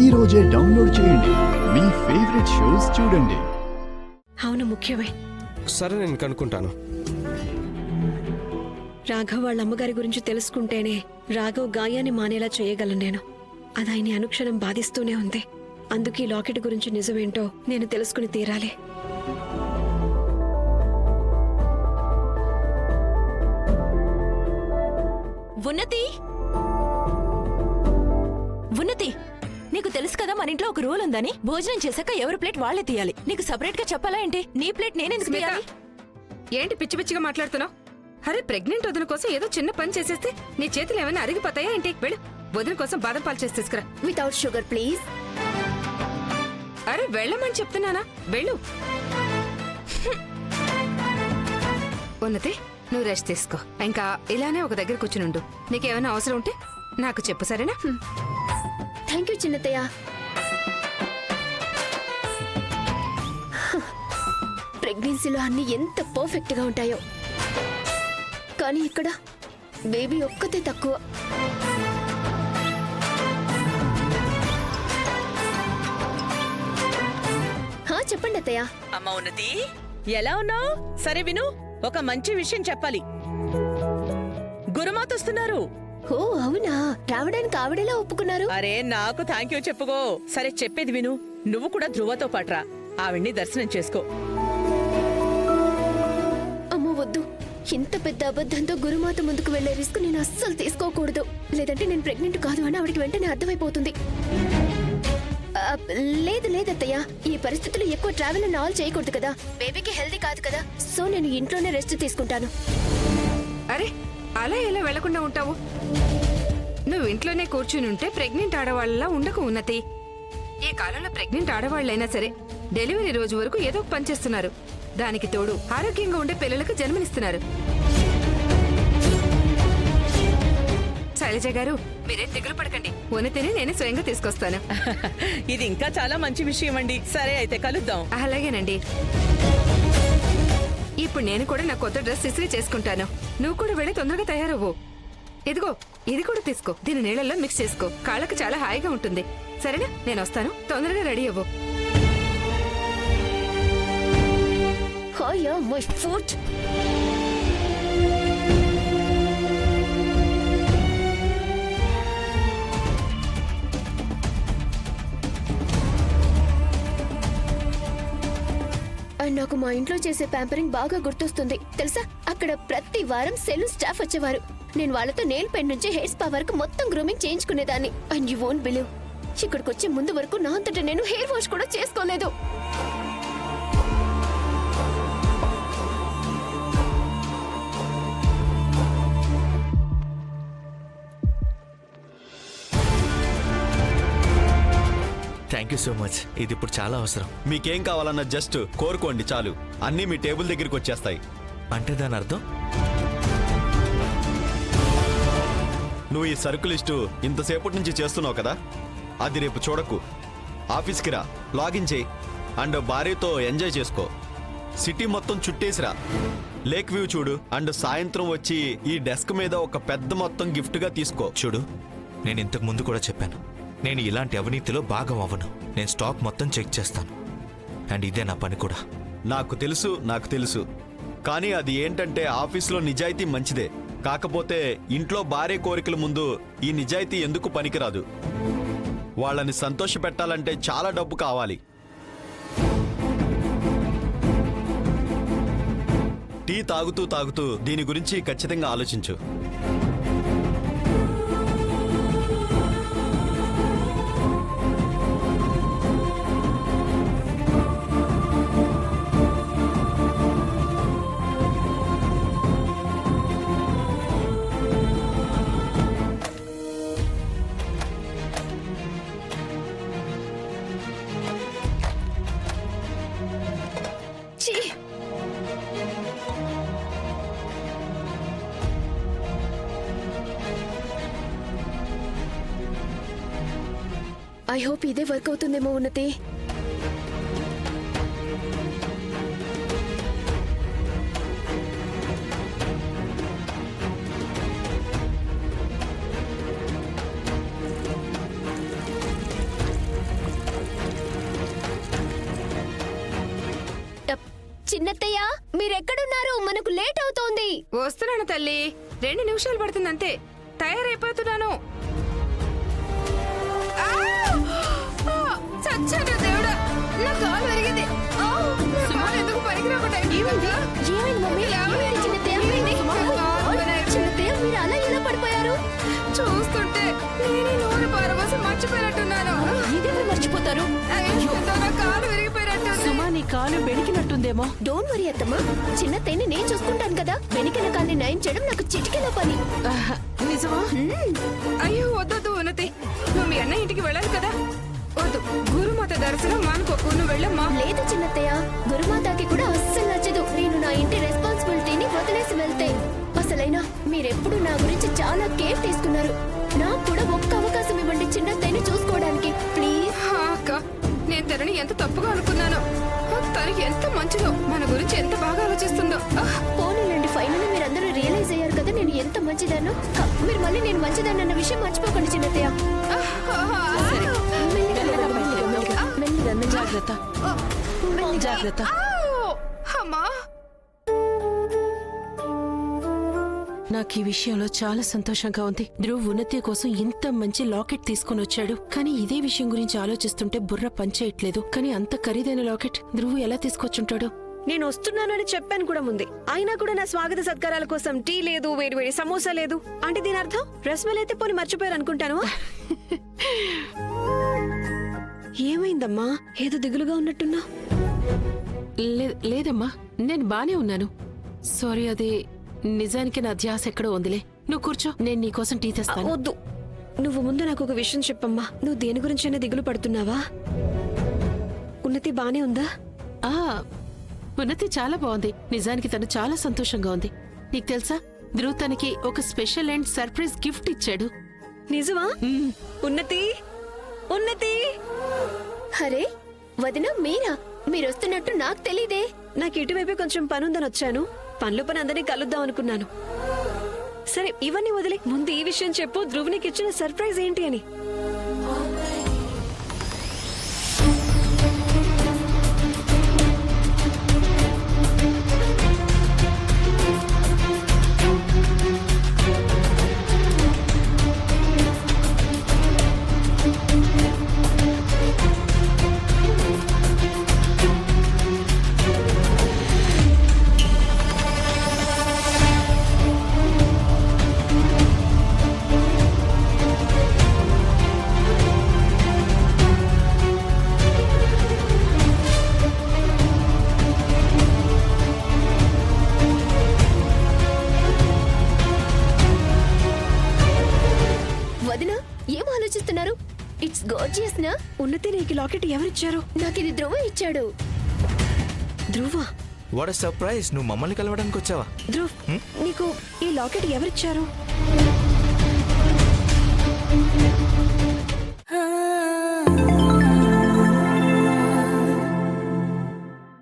ఈ రోజే డౌన్లోడ్ చేయండి. మీ ఫేవరెట్ షోస్ చూడండి. అవును, ముఖ్యమే. సరే, నేను కనుక్కుంటాను. రాఘవ్ వాళ్ళ అమ్మగారి గురించి తెలుసుకుంటేనే రాఘవ్ గాయాన్ని మానేలా చేయగలను నేను. అది ఆయన్ని అనుక్షణం బాధిస్తూనే ఉంది. అందుకే లాకెట్ గురించి నిజమేంటో నేను తెలుసుకుని తీరాలి. ఉన్నతి, ఉన్నతి, నీకు తెలుసు కదా మన ఇంట్లో ఒక రూల్ ఉందని. భోజనం చేశాక ఎవరి ప్లేట్ వాళ్లే తీయాలి. నీకు సెపరేట్ గా చెప్పాలా ఏంటి? నీ ప్లేట్ నేనెందుకు తీయాలి? ఏంటి పిచ్చి పిచ్చిగా మాట్లాడుతున్నావు? అరే, ప్రెగ్నెంట్ వదిన కోసం ఏదో చిన్న పని చేసేస్తే నీ చేతులు ఏమైనా అరిగిపోతాయా ఏంటి? వెళ్ళు, వదిన కోసం బాదం పాలు చేసి తీసుకురా. Without sugar please. అరే, వెళ్ళమని చెప్తున్నానా? వెళ్ళు. ఉన్నతి, నువ్వు రెస్ట్ తీసుకో. ఇంకా ఇలానే ఒక దగ్గర కూర్చునుండు. నీకేమైనా అవసరం ఉంటే నాకు చెప్పు, సరేనా? థ్యాంక్ యూ చిన్నతయ్య. ప్రెగ్నెన్సీలో అన్ని ఎంత పర్ఫెక్ట్ గా ఉంటాయో, కానీ ఇక్కడ బేబీ ఒక్కతే తక్కువ. చెప్పండి అత్తయ్య. అమ్మ ఉన్నతి, ఎలా ఉన్నావు? సరే విను, ఒక మంచి విషయం చెప్పాలి. గురుమాత వస్తున్నారు. ఓ అవునా? రావడానికి ఆవిడేలా ఒప్పుకున్నారు? అరే, నాకు థ్యాంక్ యూ చెప్పుకో. సరే, చెప్పేది విను. నువ్వు కూడా ధ్రువతో పాటురా. ఆవిడ్ని దర్శనం చేసుకో. అమ్మో వద్దు, ఇంత పెద్ద అబద్ధంతో గురుమాత ముందుకు వెళ్లే రిస్క్ నేను అస్సలు తీసుకోకూడదు. లేదంటే నేను ప్రెగ్నెంట్ కాదు అని ఆవిడకి వెంటనే అర్థమైపోతుంది. లేదు లేదత్తయ్య, ఈ పరిస్థితుల్లో ఎక్కువ ట్రావెల్ అండ్ ఆల్ చేయకూడదు కదా. బేబీకి హెల్దీ కాదు కదా. సో నేను ఇంట్లోనే రెస్ట్ తీసుకుంటాను. అరే, అలా ఎలా వెళ్లకుండా ఉంటావు? నువ్వు ఇంట్లోనే కూర్చుని ఉంటే ప్రెగ్నెంట్ ఆడవాళ్ళలా ఉండకు ఉన్నతి. ఈ కాలంలో ప్రెగ్నెంట్ ఆడవాళ్ళైనా సరే డెలివరీ రోజు వరకు ఏదో ఒక పని చేస్తున్నారు. దానికి తోడు ఆరోగ్యంగా ఉండే పిల్లలకు జన్మనిస్తున్నారు. శైలజ గారు, మీరేం దిగులు పడకండి. ఉన్నతిని నేనే స్వయంగా తీసుకొస్తాను. ఇది ఇంకా చాలా మంచి విషయం అండి. సరే, అయితే కలుద్దాం. అలాగేనండి. ఇప్పుడు నేను కూడా నా కొత్త డ్రెస్ ఇస్త్రీ చేసుకుంటాను. నువ్వు కూడా వెళ్ళి తొందరగా తయారవ్వు. ఇదిగో, ఇది కూడా తీసుకో. దీని నీళ్ళల్లో మిక్స్ చేసుకో. కాళ్ళకు చాలా హాయిగా ఉంటుంది. సరేనా? నేను వస్తాను. తొందరగా రెడీ అవ్వు. My foot. నాకు మా ఇంట్లో చేసే ప్యాంపరింగ్ బాగా గుర్తొస్తుంది తెలుసా. అక్కడ ప్రతి వారం సెలూన్ స్టాఫ్ వచ్చేవారు. నేను వాళ్ళతో నెయిల్ పెయింట్ నుంచి హెయిర్ స్పా వరకు మొత్తం గ్రూమింగ్ చేయించుకునేదాన్ని. అండ్ యూ వోంట్ బిలీవ్, ఇక్కడికి వచ్చే ముందు వరకు నా అంతటా నేను హెయిర్ వాష్ కూడా చేసుకోలేదు. Thank you so much. ఇది ఇప్పుడు చాలా అవసరం. మీకేం కావాలన్నా జస్ట్ కోరుకోండి చాలు, అన్నీ మీ టేబుల్ దగ్గరికి వచ్చేస్తాయి. అంటే దాని అర్థం? నువ్వు ఈ సరుకు లిస్టు ఇంతసేపటి నుంచి చేస్తున్నావు కదా, అది రేపు చూడకు. ఆఫీస్కి రా, లాగిన్ చేయి అండ్ భార్యతో ఎంజాయ్ చేసుకో. సిటీ మొత్తం చుట్టేసిరా, లేక్ వ్యూ చూడు అండ్ సాయంత్రం వచ్చి ఈ డెస్క్ మీద ఒక పెద్ద మొత్తం గిఫ్ట్గా తీసుకో. చూడు, నేను ఇంతకు ముందు కూడా చెప్పాను, నేను ఇలాంటి అవినీతిలో భాగం అవ్వను. నేను స్టాక్ మొత్తం చెక్ చేస్తాను. అండ్ ఇదే నా పని కూడా. నాకు తెలుసు, కానీ అది ఏంటంటే ఆఫీస్లో నిజాయితీ మంచిదే, కాకపోతే ఇంట్లో భార్య కోరికల ముందు ఈ నిజాయితీ ఎందుకు పనికిరాదు. వాళ్ళని సంతోషపెట్టాలంటే చాలా డబ్బు కావాలి. టీ తాగుతూ దీని గురించి ఖచ్చితంగా ఆలోచించు. ఐ హోప్ ఇదే వర్క్ అవుతుందేమో ఉన్నతి. చిన్నత్తయ్య మీరెక్కడున్నారు? మనకు లేట్ అవుతోంది. వస్తున్నాను తల్లి, 2 నిమిషాలు పడుతుందంతే. తయారైపోతున్నాను. ఆ! ఆ! చచ్చాను దేవుడా, నా కాలు విరిగింది. ఆ! నా కాలు ఎందుకు పనికిరాకుండా అయిపోయింది? ఏమైంది మమ్మీ? ఏమైంది చిన్నత్తయ్య? చిన్నత్తయ్య మీరు అలా ఎలా పడిపోయారు? చూస్తుంటే నేనే నూనె పారబోసి మర్చిపోయినట్టున్నాను. ఇదేమి మర్చిపోతారు? అయ్యో, నా కాలు విరిగిపోయినట్టుంది. సుమా నీ కాలు బెణికినట్టుందేమో. డోంట్ వరీ అత్తమ్మా, చిన్నత్తయ్యని నేను చూసుకుంటాను కదా. వెనకన కాల్ని నయం చేయడం నాకు చిటికెల పని. ఆహా, నిజమా? అయ్యో వద్దొద్దు ఉన్నతి, నువ్వు మీ అన్న ఇంటికి వెళ్ళాలి కదా. వద్దు, గురుమాత దర్శనం మానుకోకు, నువ్వు వెళ్ళమ్మా. లేదు చిన్నత్తయ్య, గురుమాతకి కూడా అస్సలు నచ్చదు నేను నా ఇంటి రెస్పాన్సిబిలిటీని వదిలేసి వెళ్తే. అసలైనా మీరెప్పుడు నా గురించి చాలా కేర్ తీసుకున్నారు. నాకు కూడా ఒక్క అవకాశం ఇవ్వండి చిన్నత్తయ్యని చూసుకోవడానికి ప్లీజ్. అక్క, నేను తనని ఎంత తప్పుగా అనుకున్నానో. తను ఎంత మంచిదో, మన గురించి ఎంత బాగా ఆలోచిస్తుందో. పోనీలండి, ఫైనల్ మీరందరూ రియలైజ్ అయ్యారు కదా నేను ఎంత మంచిదానో. మీరు మళ్ళీ నేను మంచిదానన్న విషయం మర్చిపోకండి చిన్నత్తయ్య. మెల్లిగా జాగ్రత్త, జాగ్రత్త. అమ్మా, నాకు ఈ విషయంలో చాలా సంతోషంగా ఉంది. ధ్రువ్ ఉన్నతి కోసం ఇంత మంచి లాకెట్ తీసుకొని వచ్చాడు. కానీ ఇదే విషయం గురించి ఆలోచిస్తుంటే బుర్ర పనిచేయట్లేదు. కానీ అంత ఖరీదైన లాకెట్ ధ్రువ్ ఎలా తీసుకొచ్చుంటాడు? నేను వస్తున్నాను అని చెప్పాను కూడా ముందే. అయినా కూడా నా స్వాగత సత్కారాల కోసం టీ లేదు, వేడి వేడి సమోసా లేదు అంటే దీని అర్థం రస్మల్ అయితే పోని మర్చిపోయారు అనుకుంటాను. ఏమైందమ్మా, ఏదో దిగులుగా ఉన్నట్టున్నా? లేదమ్మా, నేను బానే ఉన్నాను. సారీ, అది నిజానికి నా ధ్యాస ఎక్కడో ఉందిలే. నువ్వు కూర్చో, నేను నీకోసం టీ తెస్తాను. వద్దు, నువ్వు ముందు నాకు ఒక విషయం చెప్పమ్మా. నువ్వు దేని గురించైనా దిగులు పడుతున్నావా? ఉన్నతి బానే ఉందా? ఆ ఉన్నతి చాలా బాగుంది. నిజానికి తను చాలా సంతోషంగా ఉంది. నీకు తెలుసా, ధ్రువ్ తనకి ఒక స్పెషల్ అండ్ సర్ప్రైజ్ గిఫ్ట్ ఇచ్చాడు. నిజమా? ఉన్నతి, ఉన్నతి. అరే వదిన మీరా? మీరొస్తున్నట్టు నాకు తెలీదే. నాకు ఇటువైపే కొంచెం పనుందని వచ్చాను. పనులు పని అందరినీ కలుద్దాం అనుకున్నాను. సరే ఇవన్నీ వదిలే, ముందు ఈ విషయం చెప్పు. ధ్రువ్ నీకు ఇచ్చిన సర్ప్రైజ్ ఏంటి అని. వదిన ఏం ఆలోచిస్తున్నారు? ఇట్స్ గార్జియస్ నా? ఉన్నతి, నీకు లాకెట్ ఎవరిచ్చారు? నాకు ఇది ధ్రువ ఇచ్చాడు. ధ్రువా? వాట్ సర్ప్రైజ్, నువ్వు మమ్మల్ని కలవడానికి వచ్చావా? ధ్రువ్, నీకు ఈ లాకెట్ ఎవరిచ్చారు?